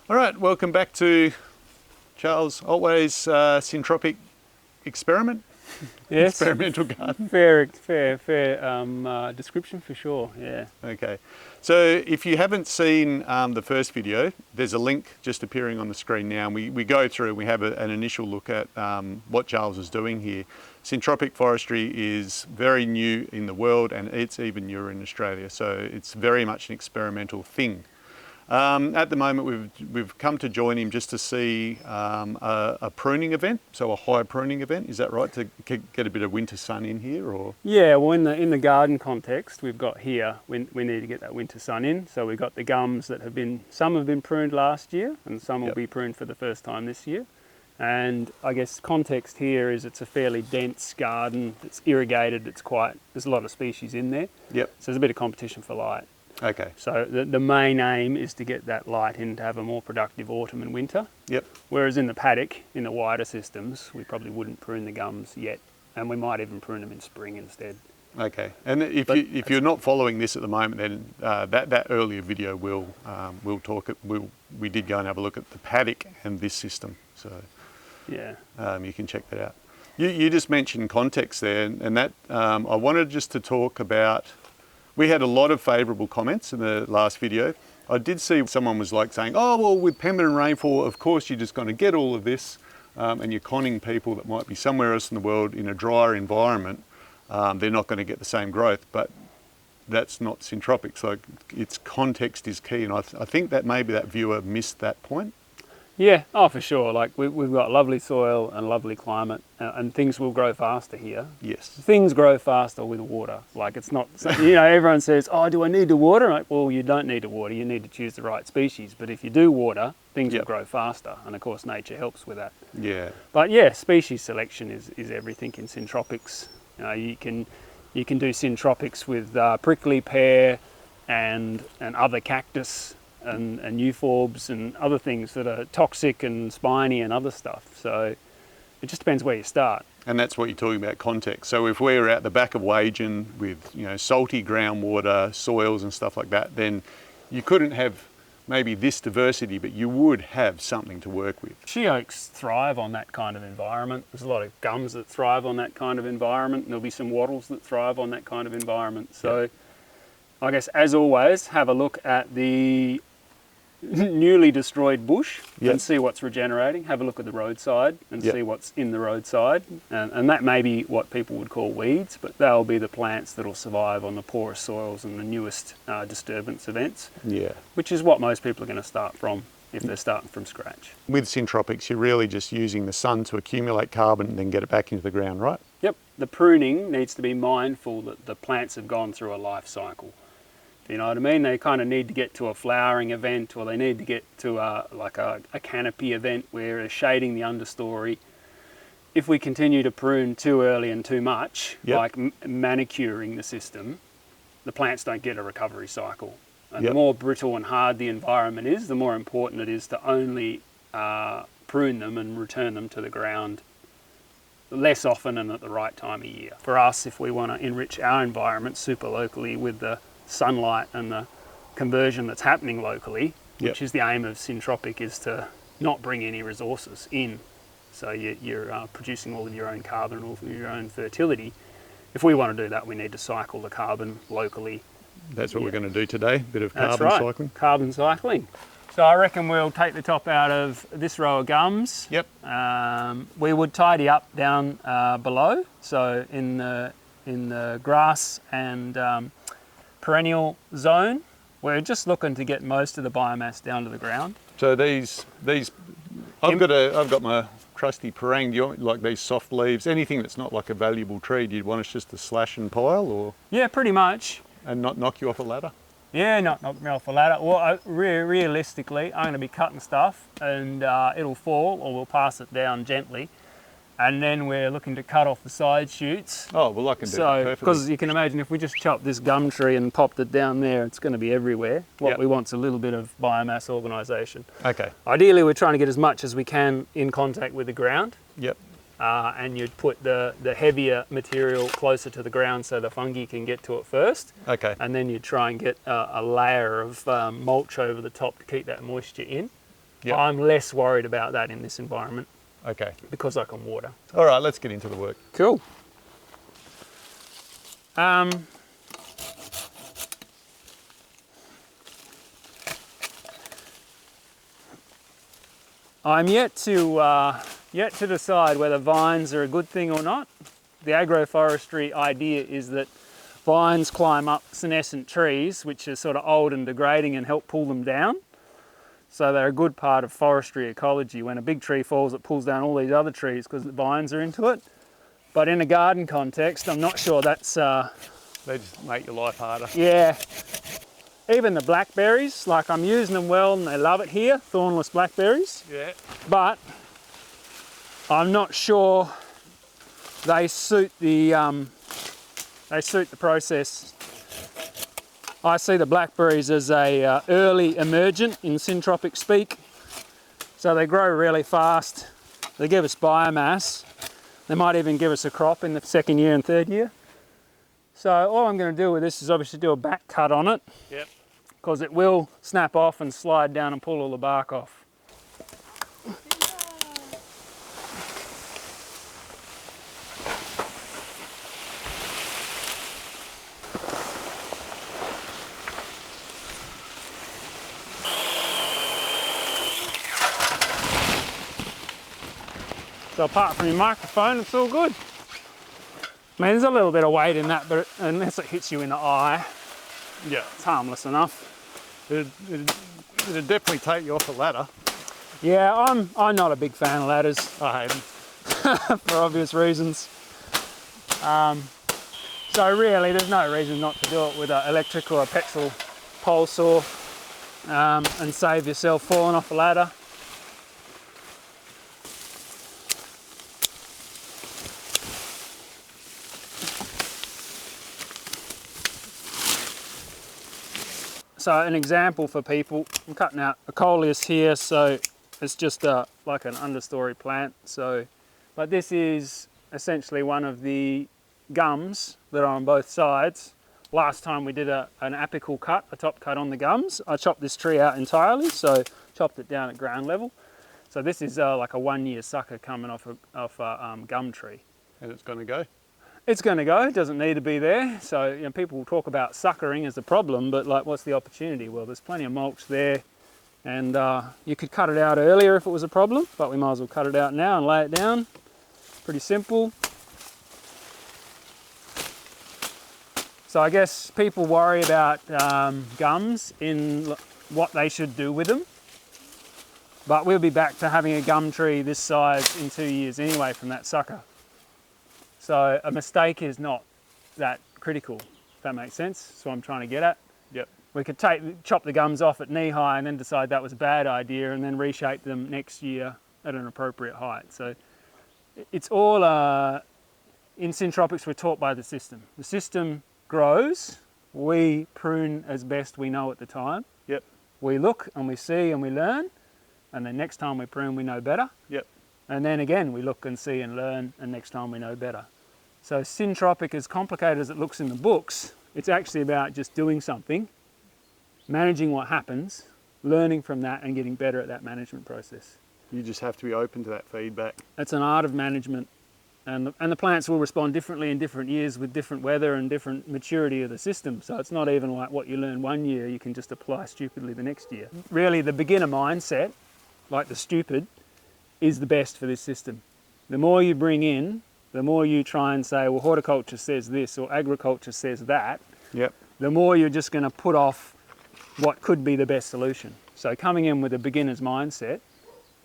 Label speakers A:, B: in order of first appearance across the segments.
A: All right, welcome back to Charles Otway's Syntropic experiment.
B: Yes.
A: Experimental garden.
B: Fair description for sure, yeah.
A: Okay, so if you haven't seen the first video, there's a link just appearing on the screen now. And we go through and we have an initial look at what Charles is doing here. Syntropic forestry is very new in the world and it's even newer in Australia, so it's very much an experimental thing. At the moment we've come to join him just to see a pruning event, so a high pruning event, is that right, to get a bit of winter sun in here? Or
B: Yeah, well in the garden context we've got here, we need to get that winter sun in, so we've got the gums that some have been pruned last year and some will be pruned for the first time this year. And I guess context here is it's a fairly dense garden, it's irrigated, there's a lot of species in there.
A: Yep.
B: So there's a bit of competition for light.
A: Okay.
B: So the main aim is to get that light in to have a more productive autumn and winter.
A: Yep.
B: Whereas in the paddock, in the wider systems, we probably wouldn't prune the gums yet, and we might even prune them in spring instead.
A: Okay. And if you're not following this at the moment, then that earlier video we did go and have a look at the paddock and this system. So
B: yeah,
A: you can check that out. You just mentioned context there, and that I wanted just to talk about. We had a lot of favourable comments in the last video. I did see someone was like saying, oh, well, with Pemberton rainfall, of course, you're just going to get all of this, and you're conning people that might be somewhere else in the world in a drier environment. They're not going to get the same growth, but that's not syntropic. So its context is key, and I think that maybe that viewer missed that point.
B: Yeah, oh, for sure. Like we've got lovely soil and lovely climate, and things will grow faster here.
A: Yes.
B: Things grow faster with water. Like it's not, everyone says, oh, do I need to water? Like, well, you don't need to water. You need to choose the right species. But if you do water, things will grow faster. And of course, nature helps with that.
A: Yeah.
B: But yeah, species selection is everything in syntropics. You can do syntropics with prickly pear and other cactus and euphorbs and other things that are toxic and spiny and other stuff. So it just depends where you start.
A: And that's what you're talking about, context. So if we're out the back of Wagen with salty groundwater, soils and stuff like that, then you couldn't have maybe this diversity, but you would have something to work with.
B: She oaks thrive on that kind of environment. There's a lot of gums that thrive on that kind of environment, and there'll be some wattles that thrive on that kind of environment. So I guess, as always, have a look at the newly destroyed bush and see what's regenerating. Have a look at the roadside and see what's in the roadside, and that may be what people would call weeds, but they'll be the plants that'll survive on the poorest soils and the newest disturbance events, which is what most people are going to start from if they're starting from scratch. With
A: syntropics, you're really just using the sun to accumulate carbon and then get it back into the ground, right?
B: Yep. The pruning needs to be mindful that the plants have gone through a life cycle. You know what I mean? They kind of need to get to a flowering event, or they need to get to a canopy event where they're shading the understory. If we continue to prune too early and too much, like manicuring the system, the plants don't get a recovery cycle. And the more brittle and hard the environment is, the more important it is to only prune them and return them to the ground less often and at the right time of year. For us, if we want to enrich our environment super locally with the sunlight and the conversion that's happening locally, which is the aim of Syntropic, is to not bring any resources in. So you're producing all of your own carbon, all of your own fertility. If we want to do that, we need to cycle the carbon locally.
A: That's what we're going to do today, a bit of carbon cycling.
B: Carbon cycling. So I reckon we'll take the top out of this row of gums.
A: Yep.
B: We would tidy up down below, so in the grass and perennial zone, we're just looking to get most of the biomass down to the ground.
A: So these I've got my trusty parang. Do you want, like, these soft leaves, anything that's not like a valuable tree, do you want us just to slash and pile, or?
B: Yeah, pretty much.
A: And not knock you off a ladder?
B: Yeah, not knock me off a ladder. Well, realistically, I'm going to be cutting stuff and it'll fall, or we'll pass it down gently. And then we're looking to cut off the side shoots.
A: Oh, well, I can do that perfectly.
B: Because you can imagine if we just chopped this gum tree and popped it down there, it's going to be everywhere. What we want is a little bit of biomass organisation.
A: Okay.
B: Ideally, we're trying to get as much as we can in contact with the ground.
A: Yep.
B: And you'd put the heavier material closer to the ground so the fungi can get to it first.
A: Okay.
B: And then you'd try and get a layer of mulch over the top to keep that moisture in.
A: Yep.
B: I'm less worried about that in this environment
A: Okay.
B: because I can water.
A: All right, let's get into the work.
B: Cool. I'm yet to decide whether vines are a good thing or not. The agroforestry idea is that vines climb up senescent trees, which are sort of old and degrading, and help pull them down. So they're a good part of forestry ecology. When a big tree falls, it pulls down all these other trees because the vines are into it. But in a garden context, I'm not sure that's...
A: They just make your life harder.
B: Yeah. Even the blackberries, like I'm using them well and they love it here, thornless blackberries.
A: Yeah.
B: But I'm not sure they suit the process. I see the blackberries as a early emergent in syntropic speak. So they grow really fast. They give us biomass. They might even give us a crop in the second year and third year. So all I'm going to do with this is obviously do a back cut on it.
A: Yep.
B: Because it will snap off and slide down and pull all the bark off. So apart from your microphone, it's all good. I mean, there's a little bit of weight in that, but unless it hits you in the eye,
A: Yeah.
B: it's harmless enough.
A: It'd definitely take you off a ladder.
B: Yeah, I'm not a big fan of ladders
A: I hate them.
B: for obvious reasons. So really, there's no reason not to do it with an electric or a petrol pole saw and save yourself falling off a ladder. So an example for people, I'm cutting out a coleus here, so it's just like an understory plant. But this is essentially one of the gums that are on both sides. Last time we did an apical cut, a top cut on the gums. I chopped this tree out entirely, so chopped it down at ground level. So this is like a 1 year sucker coming off a gum tree.
A: And it's going to go.
B: It's going to go, it doesn't need to be there. So people will talk about suckering as a problem, but like, what's the opportunity? Well, there's plenty of mulch there, and you could cut it out earlier if it was a problem, but we might as well cut it out now and lay it down. Pretty simple. So I guess people worry about gums in what they should do with them, but we'll be back to having a gum tree this size in 2 years anyway from that sucker. So a mistake is not that critical, if that makes sense. That's what I'm trying to get at.
A: Yep.
B: We could chop the gums off at knee high and then decide that was a bad idea and then reshape them next year at an appropriate height. So it's all, in syntropics we're taught by the system. The system grows, we prune as best we know at the time.
A: Yep.
B: We look and we see and we learn, and then next time we prune we know better.
A: Yep.
B: And then again we look and see and learn, and next time we know better. So syntropic, as complicated as it looks in the books, it's actually about just doing something, managing what happens, learning from that and getting better at that management process.
A: You just have to be open to that feedback.
B: It's an art of management, and the plants will respond differently in different years with different weather and different maturity of the system. So it's not even like what you learn 1 year you can just apply stupidly the next year. Really, the beginner mindset, like the stupid, is the best for this system. The more you bring in, the more you try and say, well, horticulture says this or agriculture says that,
A: Yep.
B: the more you're just going to put off what could be the best solution. So coming in with a beginner's mindset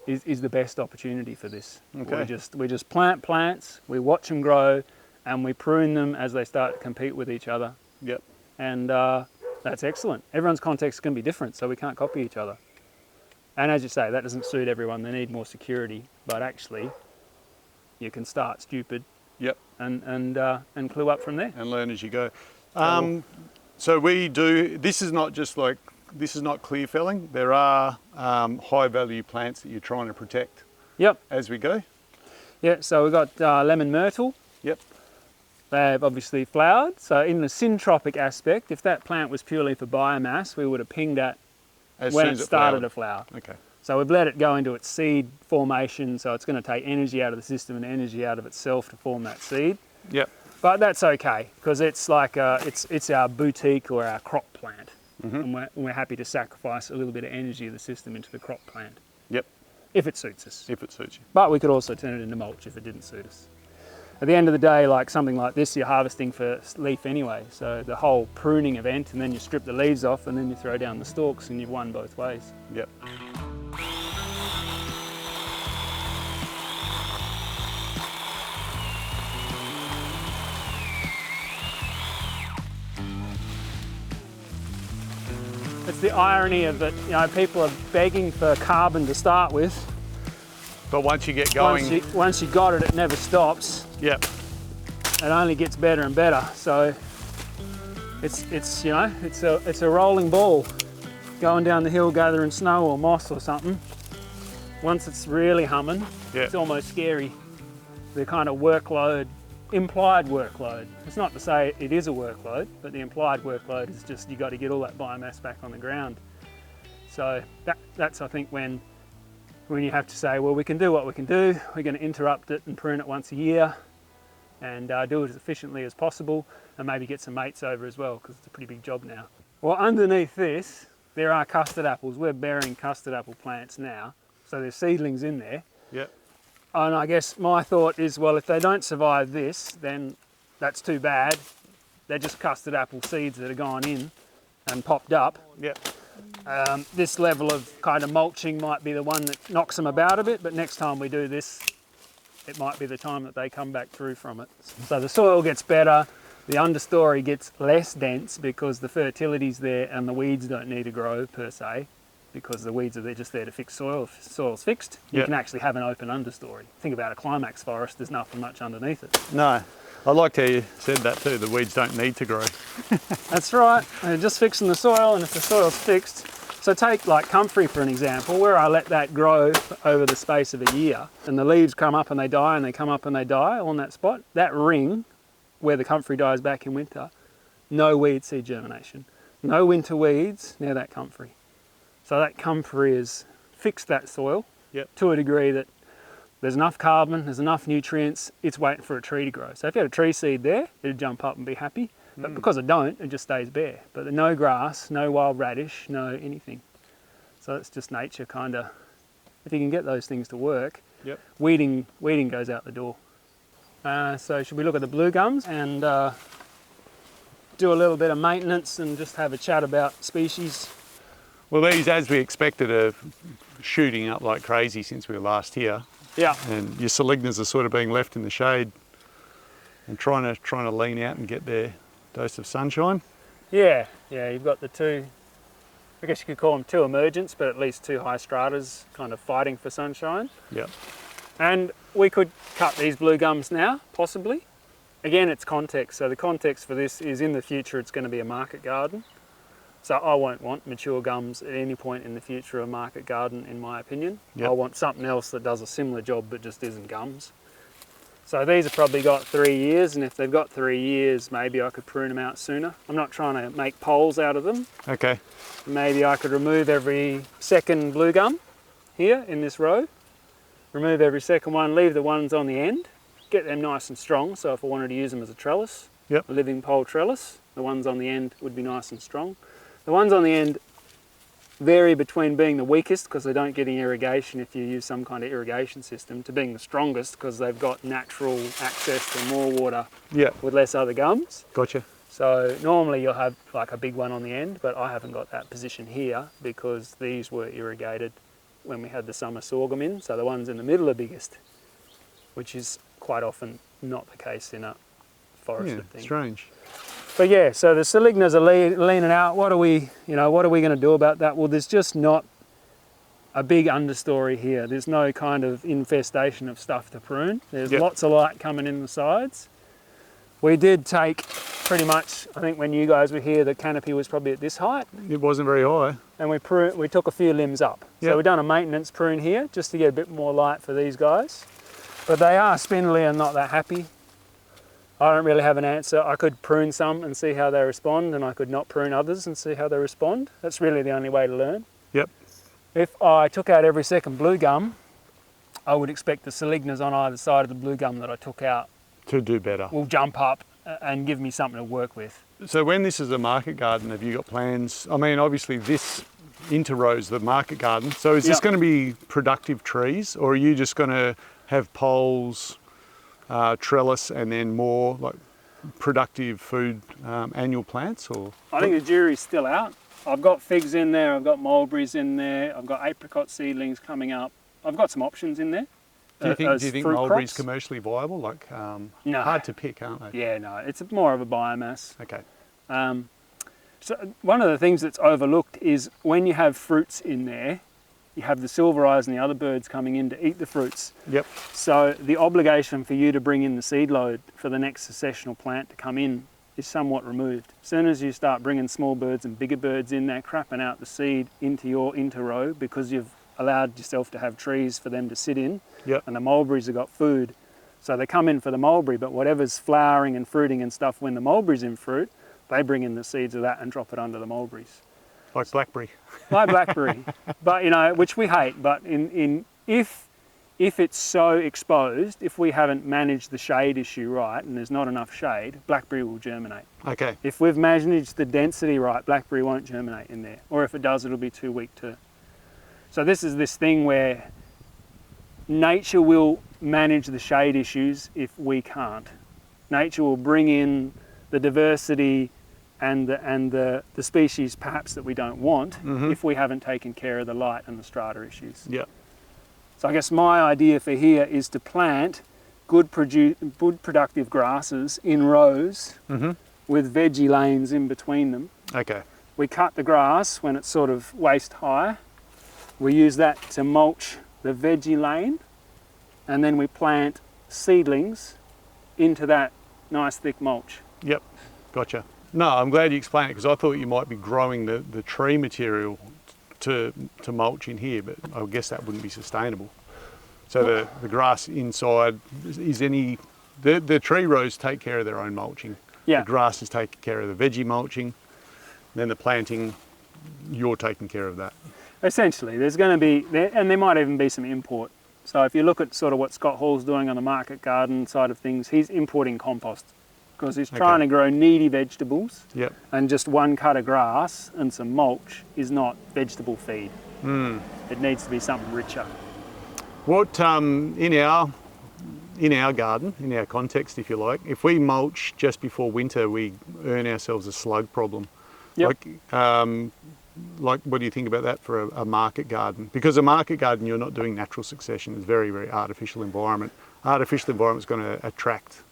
B: is the best opportunity for this.
A: Okay.
B: We just plant plants, we watch them grow, and we prune them as they start to compete with each other.
A: Yep.
B: And that's excellent. Everyone's context can be different, so we can't copy each other. And as you say, that doesn't suit everyone. They need more security, but actually you can start stupid.
A: Yep.
B: And clue up from there.
A: And learn as you go. So we do, this is not clear felling. There are high value plants that you're trying to protect.
B: Yep.
A: As we go.
B: Yeah, so we've got lemon myrtle.
A: Yep.
B: They've obviously flowered. So in the syntropic aspect, if that plant was purely for biomass, we would have pinged that
A: As
B: when
A: soon
B: it
A: as
B: started
A: flowered.
B: to flower.
A: Okay.
B: So we've let it go into its seed formation, so it's going to take energy out of the system and energy out of itself to form that seed.
A: Yep.
B: But that's okay, because it's like it's our boutique or our crop plant. And we're happy to sacrifice a little bit of energy of the system into the crop plant.
A: Yep.
B: If it suits us.
A: If it suits you.
B: But we could also turn it into mulch if it didn't suit us. At the end of the day, like something like this, you're harvesting for leaf anyway. So the whole pruning event, and then you strip the leaves off and then you throw down the stalks, and you've won both ways.
A: Yep.
B: It's the irony of it, you know, people are begging for carbon to start with.
A: But once you get going...
B: Once you got it, it never stops.
A: Yep.
B: It only gets better and better. So it's you know, it's a rolling ball going down the hill gathering snow or moss or something. Once it's really humming, it's almost scary. The kind of workload, implied workload. It's not to say it is a workload, but the implied workload is just you got to get all that biomass back on the ground. So that's I think when you have to say, well, we can do what we can do. We're going to interrupt it and prune it once a year, and do it as efficiently as possible, and maybe get some mates over as well, because it's a pretty big job now. Well, underneath this, there are custard apples. We're bearing custard apple plants now, so there's seedlings in there.
A: Yep.
B: And I guess my thought is, well, if they don't survive this, then that's too bad. They're just custard apple seeds that have gone in and popped up.
A: Yep.
B: This level of kind of mulching might be the one that knocks them about a bit, but next time we do this, it might be the time that they come back through from it. So the soil gets better, the understory gets less dense because the fertility's there and the weeds don't need to grow per se, because the weeds are just there to fix soil. If soil's fixed, you can actually have an open understory. Think about a climax forest, there's nothing much underneath it.
A: No, I liked how you said that too, the weeds don't need to grow.
B: That's right, they're just fixing the soil, and if the soil's fixed, so take like comfrey for an example, where I let that grow over the space of a year, and the leaves come up and they die, and they come up and they die on that spot, that ring, where the comfrey dies back in winter, no weed seed germination, no winter weeds near that comfrey. So that comfrey has fixed that soil to a degree that there's enough carbon, there's enough nutrients, it's waiting for a tree to grow. So if you had a tree seed there, it'd jump up and be happy. But because it don't, it just stays bare. But no grass, no wild radish, no anything. So it's just nature kind of, if you can get those things to work, weeding goes out the door. So should we look at the blue gums and do a little bit of maintenance and just have a chat about species?
A: Well, these, as we expected, are shooting up like crazy since we were last here.
B: Yeah.
A: And your Salignas are sort of being left in the shade and trying to lean out and get their dose of sunshine.
B: Yeah, you've got the two, I guess you could call them two emergents, but at least two high stratas kind of fighting for sunshine.
A: Yep.
B: And we could cut these blue gums now, possibly. Again, it's context. So the context for this is in the future it's going to be a market garden. So I won't want mature gums at any point in the future of a market garden, in my opinion.
A: Yep.
B: I want something else that does a similar job but just isn't gums. So these have probably got 3 years, and if they've got 3 years, maybe I could prune them out sooner. I'm not trying to make poles out of them.
A: Okay.
B: Maybe I could remove every second blue gum here in this row. Remove every second one, leave the ones on the end, get them nice and strong. So if I wanted to use them as a trellis, a living pole trellis, the ones on the end would be nice and strong. The ones on the end vary between being the weakest because they don't get any irrigation if you use some kind of irrigation system, to being the strongest because they've got natural access to more water with less other gums.
A: Gotcha.
B: So normally you'll have like a big one on the end, but I haven't got that position here because these were irrigated when we had the summer sorghum in. So the ones in the middle are biggest, which is quite often not the case in a forested thing.
A: Strange.
B: But yeah, so the Salignas are leaning out. What are we going to do about that? Well, there's just not a big understory here. There's no kind of infestation of stuff to prune. There's lots of light coming in the sides. We did take pretty much, I think when you guys were here, the canopy was probably at this height.
A: It wasn't very high.
B: And we took a few limbs up. So we've done a maintenance prune here just to get a bit more light for these guys. But they are spindly and not that happy. I don't really have an answer. I could prune some and see how they respond, and I could not prune others and see how they respond. That's really the only way to learn.
A: Yep.
B: If I took out every second blue gum, I would expect the salignas on either side of the blue gum that I took out
A: To do better.
B: will jump up and give me something to work with.
A: So when this is a market garden, have you got plans? I mean, obviously this interrow's the market garden. So is this going to be productive trees, or are you just going to have poles, trellis, and then more like productive food annual plants? Or
B: I think the jury's still out. I've got figs in there, I've got mulberries in there, I've got apricot seedlings coming up. I've got some options in there.
A: Do you think mulberry's commercially viable? Like,
B: No.
A: hard to pick, aren't they?
B: Yeah, no, it's more of a biomass.
A: Okay.
B: So one of the things that's overlooked is when you have fruits in there, you have the silver eyes and the other birds coming in to eat the fruits.
A: Yep.
B: So the obligation for you to bring in the seed load for the next successional plant to come in is somewhat removed. As soon as you start bringing small birds and bigger birds in there, crapping out the seed into your interrow because you've allowed yourself to have trees for them to sit in,
A: Yep.
B: and the mulberries have got food. So they come in for the mulberry, but whatever's flowering and fruiting and stuff when the mulberry's in fruit, they bring in the seeds of that and drop it under the mulberries.
A: Like blackberry.
B: Like blackberry, but you know, which we hate. But if it's so exposed, if we haven't managed the shade issue right and there's not enough shade, blackberry will germinate.
A: Okay.
B: If we've managed the density right, blackberry won't germinate in there, or if it does, it'll be too weak to. So this is this thing where nature will manage the shade issues if we can't. Nature will bring in the diversity and the species perhaps that we don't want if we haven't taken care of the light and the strata issues.
A: Yeah.
B: So I guess my idea for here is to plant good productive grasses in rows with veggie lanes in between them.
A: Okay.
B: We cut the grass when it's sort of waist high. We use that to mulch the veggie lane, and then we plant seedlings into that nice thick mulch.
A: Yep. Gotcha. No, I'm glad you explained it, because I thought you might be growing the tree material to mulch in here, but I guess that wouldn't be sustainable. So the grass inside is the tree rows take care of their own mulching.
B: Yeah.
A: The grasses take care of the veggie mulching. Then the planting, you're taking care of that.
B: Essentially, there's going to be, and there might even be some import. So if you look at sort of what Scott Hall's doing on the market garden side of things, he's importing compost because he's trying to grow needy vegetables.
A: Yep.
B: And just one cut of grass and some mulch is not vegetable feed. It needs to be something richer.
A: What in our garden, in our context, if you like, if we mulch just before winter, we earn ourselves a slug problem.
B: Yep.
A: Like, what do you think about that for a market garden? Because a market garden, you're not doing natural succession. It's very, very artificial environment. Artificial environment's going to attract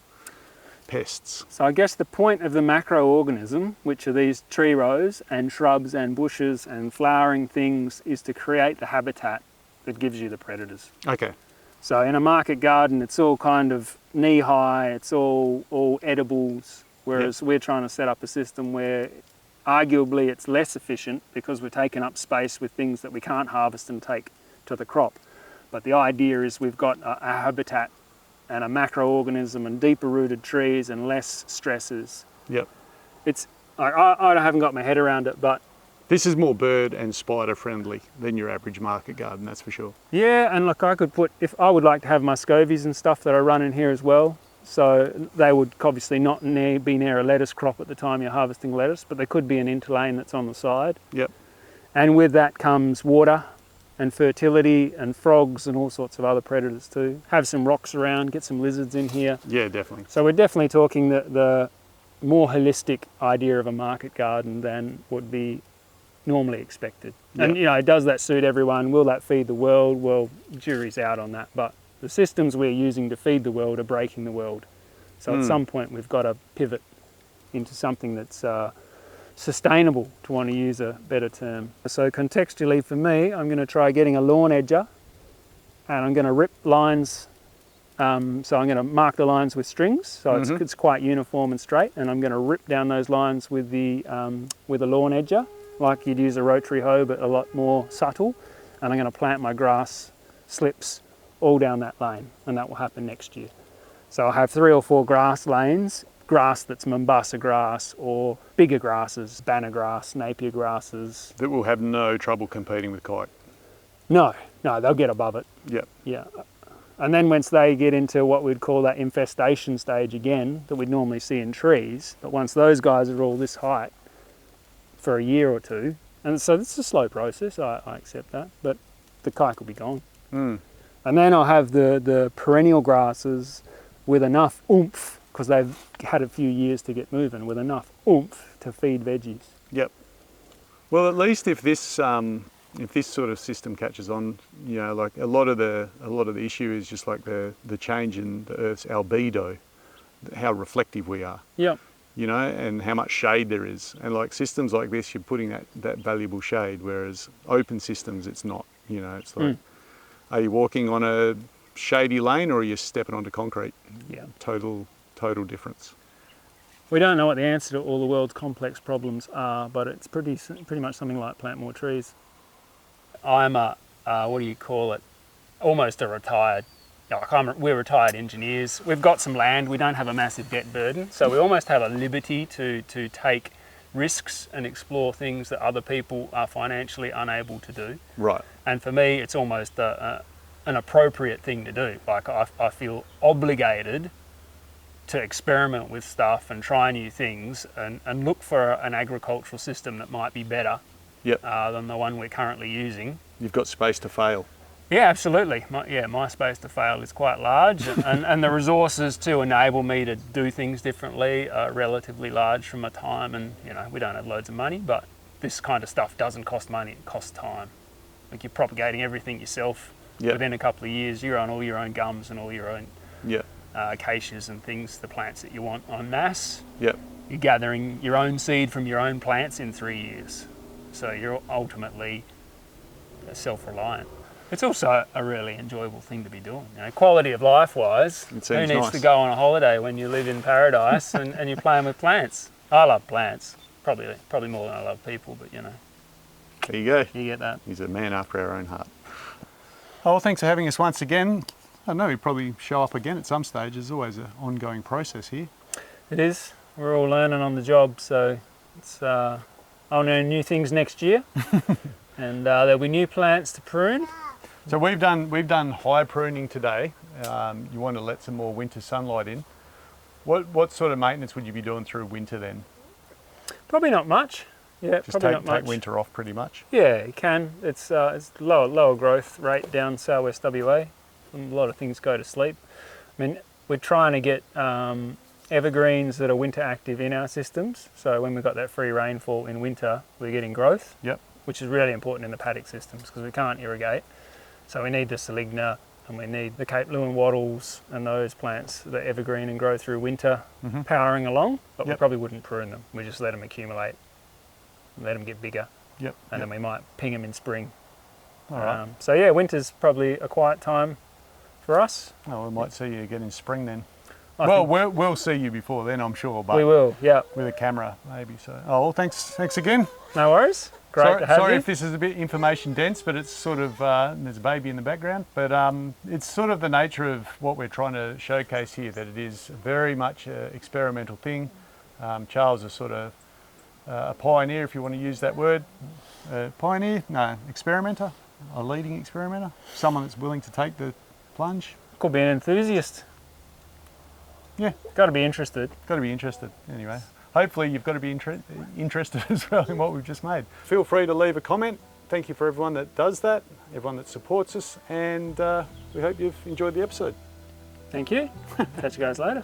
A: pests.
B: So I guess the point of the macroorganism, which are these tree rows and shrubs and bushes and flowering things, is to create the habitat that gives you the predators.
A: Okay.
B: So in a market garden, it's all kind of knee-high, it's all edibles, whereas we're trying to set up a system where arguably it's less efficient because we're taking up space with things that we can't harvest and take to the crop. But the idea is we've got a habitat and a macroorganism and deeper rooted trees and less stresses.
A: Yep.
B: I haven't got my head around it, but
A: this is more bird and spider friendly than your average market garden, that's for sure.
B: yeah, and look, I could put, if I would like to have my scobies and stuff that I run in here as well. So they would obviously not be near a lettuce crop at the time you're harvesting lettuce, but there could be an interlane that's on the side.
A: Yep.
B: And with that comes water and fertility and frogs and all sorts of other predators too. Have some rocks around, get some lizards in here.
A: Yeah, definitely.
B: So we're definitely talking the more holistic idea of a market garden than would be normally expected.
A: Yep.
B: And you know, does that suit everyone? Will that feed the world? Well, jury's out on that, but the systems we're using to feed the world are breaking the world. So at some point we've got to pivot into something that's sustainable, to want to use a better term. So contextually for me, I'm going to try getting a lawn edger, and I'm going to rip lines. So I'm going to mark the lines with strings, so it's quite uniform and straight, and I'm going to rip down those lines with a lawn edger, like you'd use a rotary hoe, but a lot more subtle. And I'm going to plant my grass slips all down that lane, and that will happen next year. So I'll have 3 or 4 grass lanes, grass that's Mombasa grass or bigger grasses, banner grass, Napier grasses.
A: That will have no trouble competing with kite.
B: No, they'll get above it.
A: Yep.
B: Yeah. And then once they get into what we'd call that infestation stage again, that we'd normally see in trees, but once those guys are all this height for a year or two, and so it's a slow process, I accept that, but the kike will be gone.
A: Mm.
B: And then I'll have the perennial grasses with enough oomph, because they've had a few years to get moving, with enough oomph to feed veggies.
A: Yep. Well, at least if this sort of system catches on, you know, like a lot of the issue is just like the change in the Earth's albedo, how reflective we are.
B: Yep.
A: You know, and how much shade there is. And like systems like this, you're putting that valuable shade, whereas open systems, it's not. You know, it's like, are you walking on a shady lane or are you stepping onto concrete?
B: Yeah.
A: Total difference.
B: We don't know what the answer to all the world's complex problems are, but it's pretty much something like plant more trees. I'm a, what do you call it, almost a retired, we're retired engineers. We've got some land, we don't have a massive debt burden, so we almost have a liberty to take risks and explore things that other people are financially unable to do.
A: Right.
B: And for me, it's almost an appropriate thing to do. Like I feel obligated to experiment with stuff and try new things and look for an agricultural system that might be better than the one we're currently using.
A: You've got space to fail.
B: Yeah, absolutely. My space to fail is quite large, and the resources to enable me to do things differently are relatively large from a time, and you know, we don't have loads of money, but this kind of stuff doesn't cost money, it costs time. Like you're propagating everything yourself. Within a couple of years, you're on all your own gums and all your own acacias and things, the plants that you want en masse. You're gathering your own seed from your own plants in 3 years. So you're ultimately self-reliant. It's also a really enjoyable thing to be doing. You know, quality of life wise, who needs to go on a holiday when you live in paradise and you're playing with plants? I love plants, probably more than I love people, but you know.
A: There you go.
B: You get that.
A: He's a man after our own heart. Oh, well, thanks for having us once again. I don't know, he'll probably show up again at some stage. There's always an ongoing process here.
B: It is. We're all learning on the job, so it's, I'll learn new things next year, and there'll be new plants to prune.
A: So we've done high pruning today. You want to let some more winter sunlight in. What sort of maintenance would you be doing through winter then?
B: Probably not much. Yeah,
A: just
B: probably not much.
A: Take winter off pretty much.
B: Yeah, you can. It's lower growth rate down southwest WA. A lot of things go to sleep. I mean, we're trying to get evergreens that are winter active in our systems. So when we've got that free rainfall in winter, we're getting growth.
A: Yep.
B: Which is really important in the paddock systems because we can't irrigate. So we need the Saligna and we need the Cape Lewin wattles and those plants that evergreen and grow through winter powering along, but we probably wouldn't prune them. We just let them accumulate, let them get bigger, and then we might ping them in spring.
A: All right.
B: So yeah, winter's probably a quiet time for us.
A: Oh, we might see you again in spring then.
B: Well,
A: we'll see you before then, I'm sure. But
B: we will,
A: with a camera, maybe. So, oh, well, thanks again.
B: No worries. Great to have you.
A: Sorry if this is a bit information dense, but it's sort of, there's a baby in the background, but it's sort of the nature of what we're trying to showcase here, that it is very much an experimental thing. Charles is sort of a pioneer, if you want to use that word. Pioneer? No, experimenter, a leading experimenter, someone that's willing to take the plunge.
B: Could be an enthusiast.
A: Yeah.
B: Got to be interested.
A: Got to be interested, anyway. Hopefully you've got to be interested as well in what we've just made. Feel free to leave a comment. Thank you for everyone that does that, everyone that supports us, and we hope you've enjoyed the episode.
B: Thank you. Catch you guys later.